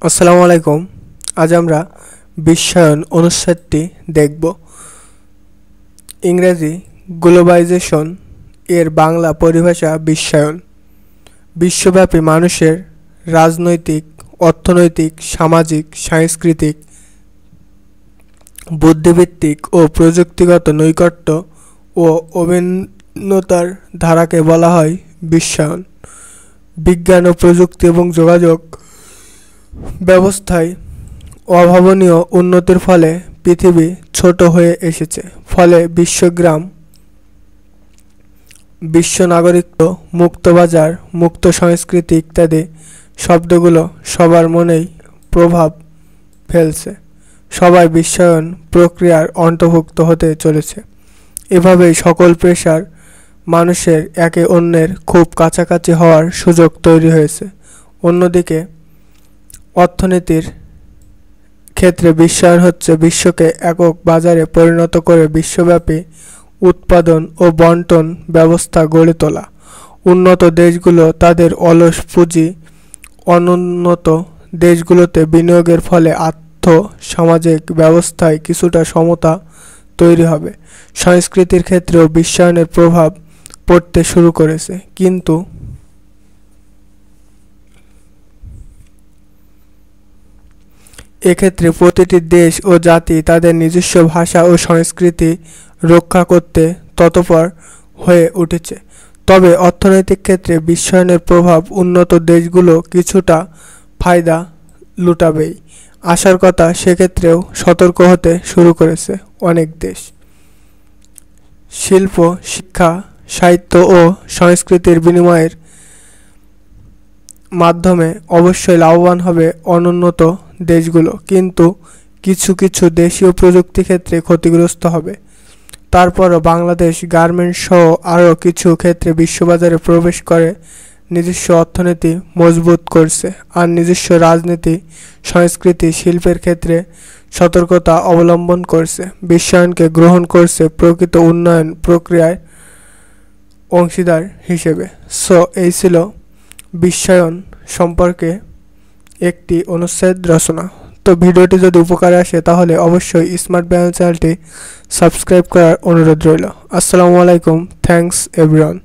আসসালামু আলাইকুম। আজ আমরা বিশ্বায়ন অনুচ্ছেদটি দেখব। ইংরেজি গ্লোবালাইজেশন এর বাংলা পরিভাষা বিশ্বায়ন। বিশ্বব্যাপী মানুষের রাজনৈতিক, অর্থনৈতিক, সামাজিক, সাংস্কৃতিক, বুদ্ধিবৃত্তিক ও প্রযুক্তিগত নৈকট্য ও অভিন্নতার ধারাকে বলা হয় বিশ্বায়ন। বিজ্ঞান ও প্রযুক্তি এবং যোগাযোগ ব্যবস্থায় অভাবনীয় উন্নতির ফলে পৃথিবী ছোট হয়ে এসেছে। ফলে বিশ্বগ্রাম, বিশ্ব নাগরিকত্ব, মুক্ত বাজার, মুক্ত সংস্কৃতি ইত্যাদি শব্দগুলো সবার মনেই প্রভাব ফেলছে। সবাই বিশ্বায়ন প্রক্রিয়ার অন্তর্ভুক্ত হতে চলেছে। এভাবেই সকল পেশার মানুষের একে অন্যের খুব কাছাকাছি হওয়ার সুযোগ তৈরি হয়েছে। অন্যদিকে অর্থনীতির ক্ষেত্রে বিশ্বায়ন হচ্ছে বিশ্বকে একক বাজারে পরিণত করে বিশ্বব্যাপী উৎপাদন ও বণ্টন ব্যবস্থা গড়ে তোলা। উন্নত দেশগুলো তাদের অলস পুঁজি অনুন্নত দেশগুলোতে বিনিয়োগের ফলে আর্থ-সামাজিক ব্যবস্থায় কিছুটা সমতা তৈরি হবে। সংস্কৃতির ক্ষেত্রেও বিশ্বায়নের প্রভাব পড়তে শুরু করেছে, কিন্তু এক্ষেত্রে প্রতিটি দেশ ও জাতি তাদের নিজস্ব ভাষা ও সংস্কৃতি রক্ষা করতে তৎপর হয়ে উঠেছে। তবে অর্থনৈতিক ক্ষেত্রে বিশ্বায়নের প্রভাব উন্নত দেশগুলো কিছুটা ফায়দা লুটাবেই আশার কথা। সেক্ষেত্রেও সতর্ক হতে শুরু করেছে অনেক দেশ। শিল্প, শিক্ষা, সাহিত্য ও সংস্কৃতির বিনিময়ের মাধ্যমে অবশ্যই লাভবান হবে অনুন্নত দেশগুলো, কিন্তু কিছু কিছু দেশীয় প্রযুক্তি ক্ষেত্রে ক্ষতিগ্রস্ত হবে। তারপরও বাংলাদেশ গার্মেন্টস সহ আরও কিছু ক্ষেত্রে বিশ্ববাজারে প্রবেশ করে নিজস্ব অর্থনীতি মজবুত করছে, আর নিজস্ব রাজনীতি, সংস্কৃতি, শিল্পের ক্ষেত্রে সতর্কতা অবলম্বন করছে। বিশ্বায়নকে গ্রহণ করছে প্রকৃত উন্নয়ন প্রক্রিয়ায় অংশীদার হিসেবে। এই ছিল বিশ্বায়ন সম্পর্কে একটি অনুচ্ছেদ রচনা। তো ভিডিওটি যদি উপকারে আসে তাহলে অবশ্যই স্মার্ট বায়ান চ্যানেলটি সাবস্ক্রাইব করার অনুরোধ রইল। আসসালামু আলাইকুম। Thanks everyone.